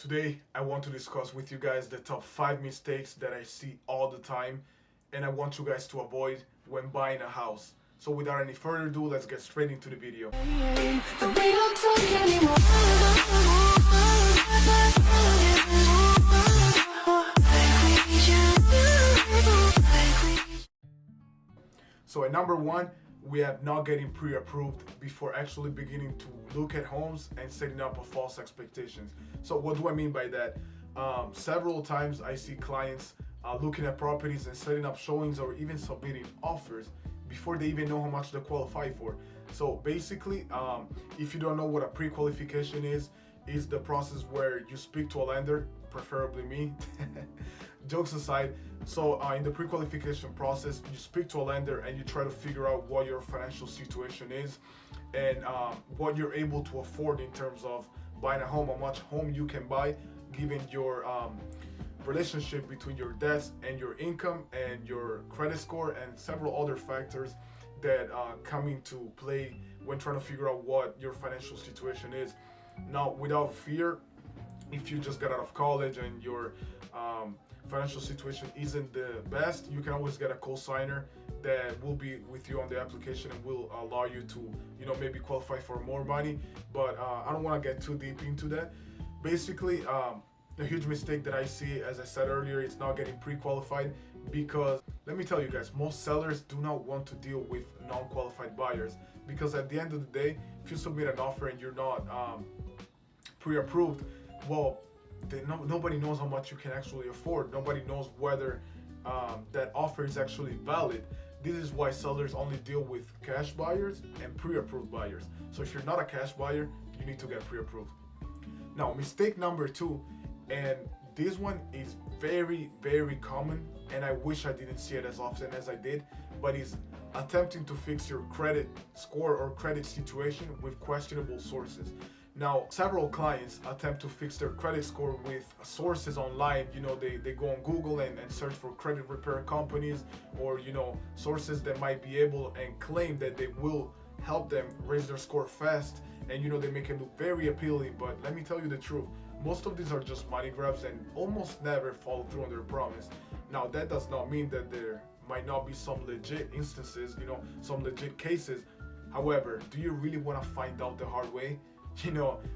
Today, I want to discuss with you guys the top 5 mistakes that I see all the time and I want you guys to avoid when buying a house. So without any further ado, let's get straight into the video. So at number 1, we have not getting pre-approved before actually beginning to look at homes and setting up a false expectations. So what do I mean by that? Several times I see clients looking at properties and setting up showings or even submitting offers before they even know how much they qualify for. So basically, if you don't know what a pre-qualification is the process where you speak to a lender, preferably me. Jokes aside, so in the pre-qualification process, you speak to a lender and you try to figure out what your financial situation is and what you're able to afford in terms of buying a home, how much home you can buy, given your relationship between your debts and your income and your credit score and several other factors that come into play when trying to figure out what your financial situation is. Now, without fear, if you just got out of college and your financial situation isn't the best, you can always get a co-signer that will be with you on the application and will allow you to, maybe qualify for more money. But I don't want to get too deep into that. Basically, a huge mistake that I see, as I said earlier, it's not getting pre-qualified because, let me tell you guys, most sellers do not want to deal with non-qualified buyers because at the end of the day, if you submit an offer and you're not pre-approved, well, nobody knows how much you can actually afford. Nobody knows whether that offer is actually valid. This is why sellers only deal with cash buyers and pre-approved buyers. So if you're not a cash buyer, you need to get pre-approved. Now, mistake number 2, and this one is very, very common, and I wish I didn't see it as often as I did, but is attempting to fix your credit score or credit situation with questionable sources. Now, several clients attempt to fix their credit score with sources online. They go on Google and search for credit repair companies or, sources that might be able and claim that they will help them raise their score fast. And, they make it look very appealing. But let me tell you the truth. Most of these are just money grabs and almost never follow through on their promise. Now, that does not mean that there might not be some legit instances, some legit cases. However, do you really want to find out the hard way?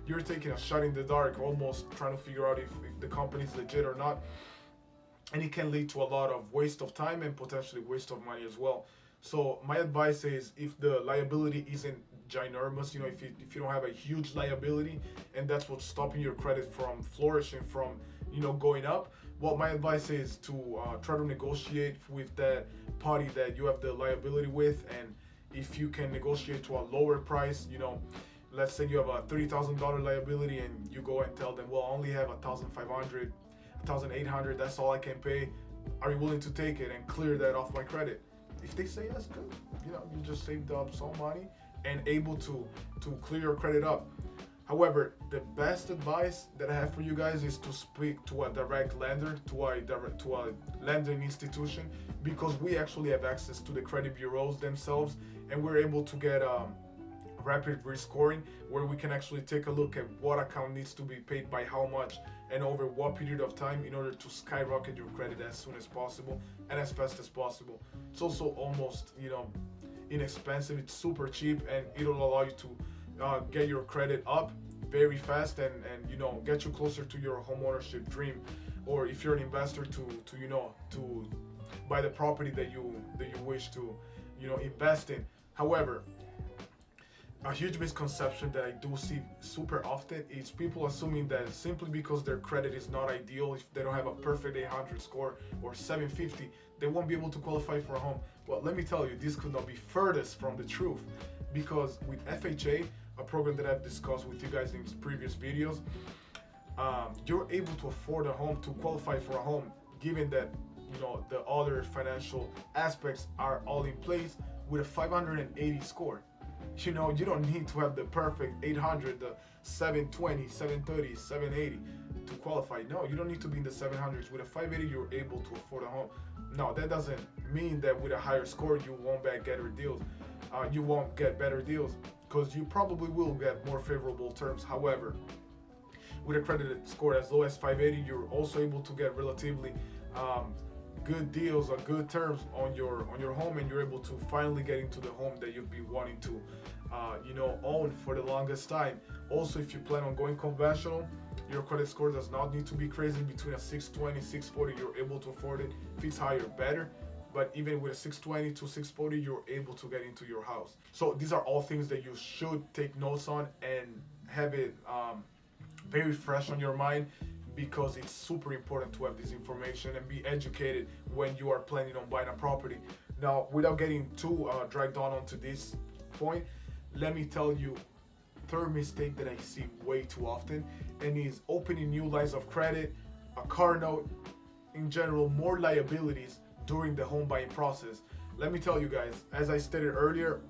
You're taking a shot in the dark, almost trying to figure out if the company is legit or not. And it can lead to a lot of waste of time and potentially waste of money as well. So my advice is, if the liability isn't ginormous, if you don't have a huge liability and that's what's stopping your credit from flourishing, from, going up, well, my advice is to try to negotiate with that party that you have the liability with. And if you can negotiate to a lower price, let's say you have a $30,000 liability and you go and tell them, well, I only have $1,500, $1,800, that's all I can pay. Are you willing to take it and clear that off my credit? If they say yes, good. You just saved up some money and able to clear your credit up. However, the best advice that I have for you guys is to speak to a direct lender, to a lending institution, because we actually have access to the credit bureaus themselves, and we're able to get rapid rescoring, where we can actually take a look at what account needs to be paid by how much and over what period of time in order to skyrocket your credit as soon as possible and as fast as possible. It's also almost inexpensive, it's super cheap, and it'll allow you to get your credit up very fast and get you closer to your home ownership dream, or if you're an investor to buy the property that you wish to invest in. However, a huge misconception that I do see super often is people assuming that simply because their credit is not ideal, if they don't have a perfect 800 score or 750, they won't be able to qualify for a home. Well, let me tell you, this could not be furthest from the truth, because with FHA, a program that I've discussed with you guys in previous videos, you're able to afford a home, to qualify for a home, given that the other financial aspects are all in place with a 580 score. You don't need to have the perfect 800, the 720, 730, 780 to qualify. No, you don't need to be in the 700s. With a 580, you're able to afford a home. Now, that doesn't mean that with a higher score, you won't get better deals. You won't get better deals, because you probably will get more favorable terms. However, with a credit score as low as 580, you're also able to get relatively good deals or good terms on your home, and you're able to finally get into the home that you've been wanting to own for the longest time. Also, if you plan on going conventional, your credit score does not need to be crazy. Between a 620, 640, you're able to afford it. If it's higher, better. But even with a 620 to 640, you're able to get into your house. So these are all things that you should take notes on and have it very fresh on your mind, because it's super important to have this information and be educated when you are planning on buying a property. Now, without getting too dragged on onto this point, let me tell you, third mistake that I see way too often, and is opening new lines of credit, a car note, in general, more liabilities during the home buying process. Let me tell you guys, as I stated earlier,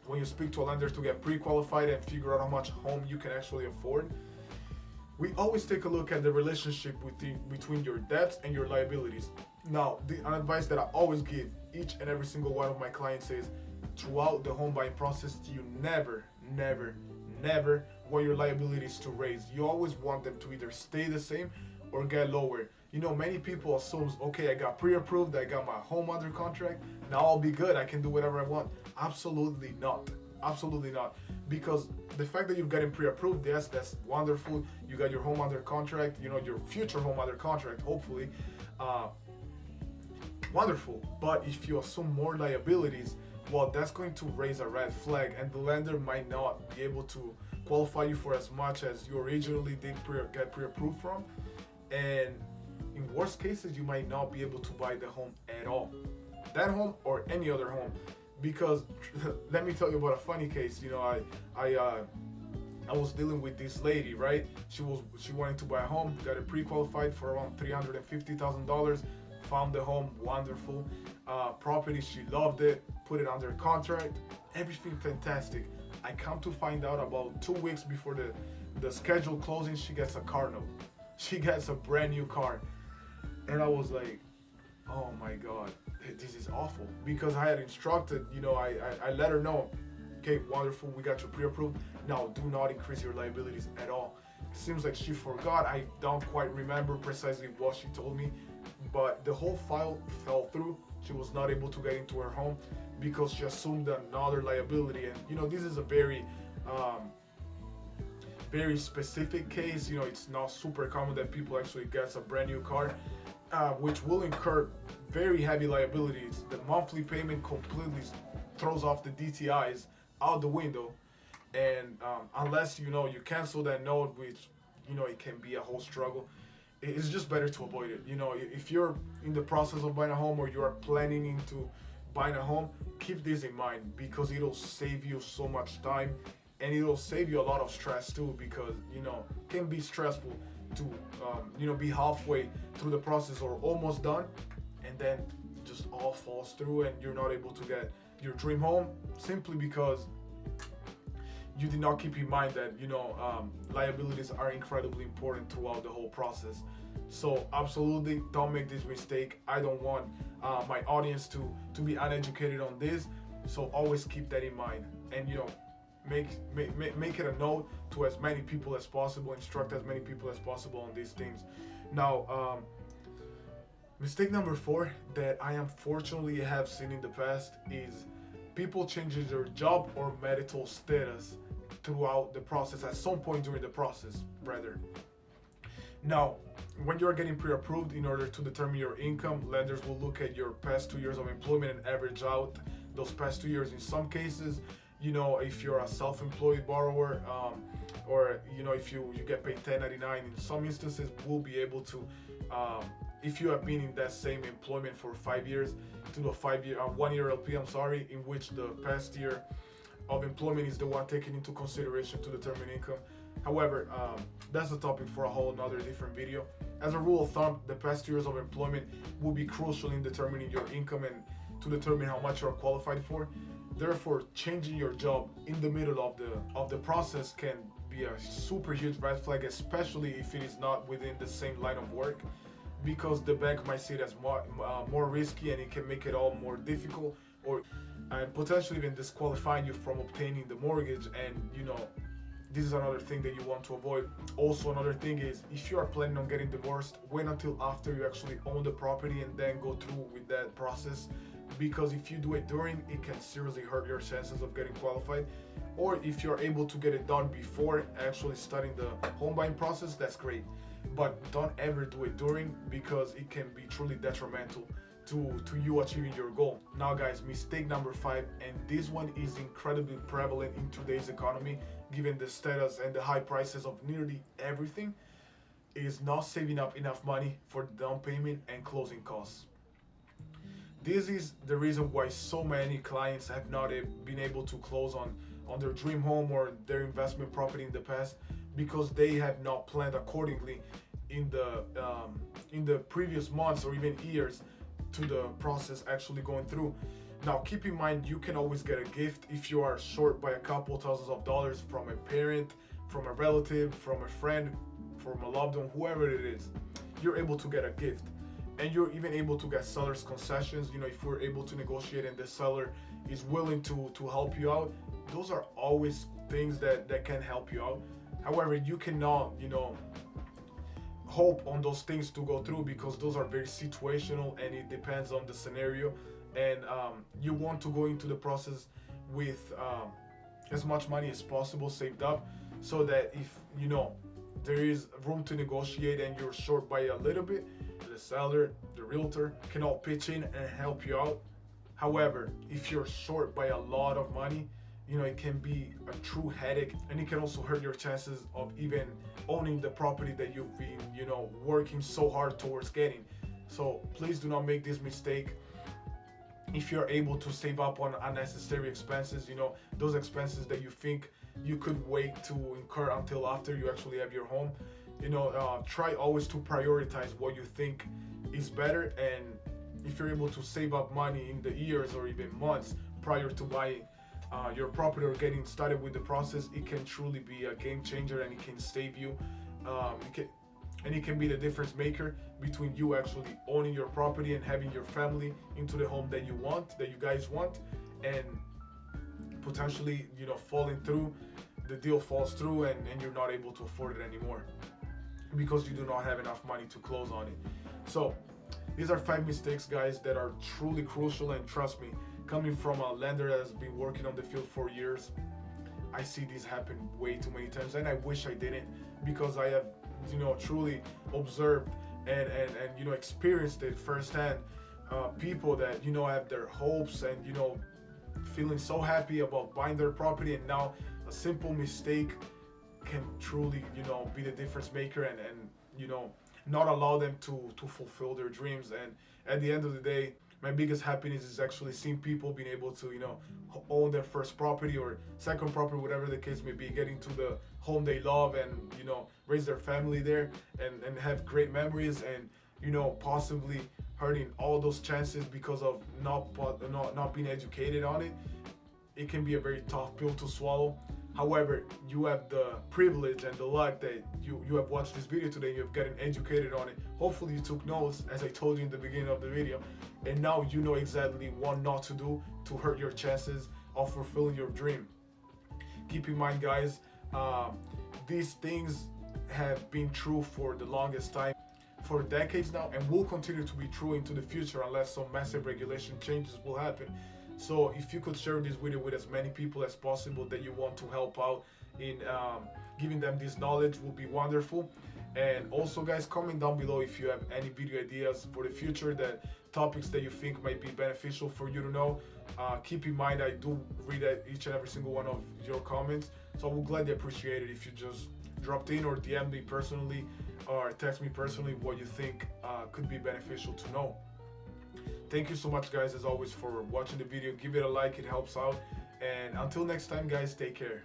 when you speak to a lender to get pre-qualified and figure out how much home you can actually afford, we always take a look at the relationship between your debts and your liabilities. Now, an advice that I always give each and every single one of my clients is, throughout the home buying process, you never want your liabilities to raise. You always want them to either stay the same or get lower. Many people assume, okay, I got pre-approved, I got my home under contract, now I'll be good, I can do whatever I want. Absolutely not. Absolutely not. Because the fact that you've gotten pre-approved, yes, that's wonderful. You got your home under contract, your future home under contract, hopefully. Wonderful. But if you assume more liabilities, well, that's going to raise a red flag, and the lender might not be able to qualify you for as much as you originally did get pre-approved from. And in worst cases, you might not be able to buy the home at all. That home or any other home. Because let me tell you about a funny case. I was dealing with this lady, right? She wanted to buy a home, got it pre-qualified for around $350,000, found the home, wonderful property, she loved it, put it under contract, everything fantastic. I come to find out about 2 weeks before the scheduled closing, she gets a car note. She gets a brand new car. And I was like, oh my God, this is awful. Because I had instructed, I let her know, okay, wonderful, we got you pre-approved. Now, do not increase your liabilities at all. It seems like she forgot. I don't quite remember precisely what she told me, but the whole file fell through. She was not able to get into her home because she assumed another liability. And, this is a very specific case. It's not super common that people actually get a brand new car, which will incur very heavy liabilities. The monthly payment completely throws off the DTIs out the window, and unless you cancel that note, which it can be a whole struggle, it's just better to avoid it. If you're in the process of buying a home, or you are planning into buying a home, keep this in mind, because it'll save you so much time, and it'll save you a lot of stress too, because it can be stressful to be halfway through the process or almost done, and then just all falls through and you're not able to get your dream home, simply because you did not keep in mind that liabilities are incredibly important throughout the whole process. So absolutely don't make this mistake. I don't want my audience to be uneducated on this, so always keep that in mind, and make it a note to as many people as possible, instruct as many people as possible on these things. Now, mistake number 4 that I unfortunately have seen in the past is people changing their job or marital status throughout the process, at some point during the process, rather. Now, when you're getting pre-approved, in order to determine your income, lenders will look at your past 2 years of employment and average out those past 2 years. In some cases, if you're a self-employed borrower, or if you get paid 1099, in some instances we'll be able to, if you have been in that same employment for 5 years, to do a 1-year LP, in which the past year of employment is the one taken into consideration to determine income. However, that's a topic for a whole another different video. As a rule of thumb, the past 2 years of employment will be crucial in determining your income and to determine how much you are qualified for. Therefore, changing your job in the middle of the process can be a super huge red flag, especially if it is not within the same line of work, because the bank might see it as more risky, and it can make it all more difficult, and potentially even disqualifying you from obtaining the mortgage. And this is another thing that you want to avoid. Also, another thing is, if you are planning on getting divorced, wait until after you actually own the property and then go through with that process, because if you do it during, it can seriously hurt your chances of getting qualified. Or if you're able to get it done before actually starting the home buying process, that's great, but don't ever do it during, because it can be truly detrimental to you achieving your goal. Now guys, mistake number 5, and this one is incredibly prevalent in today's economy given the status and the high prices of nearly everything, is not saving up enough money for down payment and closing costs. This is the reason why so many clients have not been able to close on their dream home or their investment property in the past, because they have not planned accordingly in the previous months or even years to the process actually going through. Now keep in mind, you can always get a gift if you are short by a couple thousands of dollars from a parent, from a relative, from a friend, from a loved one, whoever it is. You're able to get a gift, and you're even able to get seller's concessions. If we're able to negotiate and the seller is willing to help you out, those are always things that can help you out. However, you cannot hope on those things to go through, because those are very situational and it depends on the scenario. And you want to go into the process with as much money as possible saved up, so that if there is room to negotiate and you're short by a little bit, the seller, the realtor can all pitch in and help you out. However, if you're short by a lot of money, it can be a true headache, and it can also hurt your chances of even owning the property that you've been, working so hard towards getting. So please do not make this mistake. If you're able to save up on unnecessary expenses, those expenses that you think you could wait to incur until after you actually have your home, try always to prioritize what you think is better. And if you're able to save up money in the years or even months prior to buying your property or getting started with the process, it can truly be a game changer, and it can save you. It can be the difference maker between you actually owning your property and having your family into the home that you guys want, and potentially falling through, the deal falls through, and you're not able to afford it anymore because you do not have enough money to close on it. So these are 5 mistakes, guys, that are truly crucial, and trust me, coming from a lender that has been working on the field for years, I see this happen way too many times, and I wish I didn't, because I have truly observed and experienced it firsthand. People that have their hopes and feeling so happy about buying their property, and now a simple mistake can truly be the difference maker, and not allow them to fulfill their dreams. And at the end of the day, my biggest happiness is actually seeing people being able to own their first property or second property, whatever the case may be, getting to the home they love, and raise their family there, and have great memories, and possibly hurting all those chances because of not being educated on it. It can be a very tough pill to swallow. However, you have the privilege and the luck that you have watched this video today, you've gotten educated on it. Hopefully you took notes, as I told you in the beginning of the video, and now you know exactly what not to do to hurt your chances of fulfilling your dream. Keep in mind, guys, these things have been true for the longest time, for decades now, and will continue to be true into the future unless some massive regulation changes will happen. So if you could share this video with as many people as possible that you want to help out in giving them this knowledge, will be wonderful. And also, guys, comment down below if you have any video ideas for the future, that topics that you think might be beneficial for you to know. Keep in mind, I do read each and every single one of your comments, so I would gladly appreciate it if you just dropped in or DM me personally or text me personally what you think could be beneficial to know. Thank you so much, guys, as always, for watching the video. Give it a like, it helps out. And until next time, guys, take care.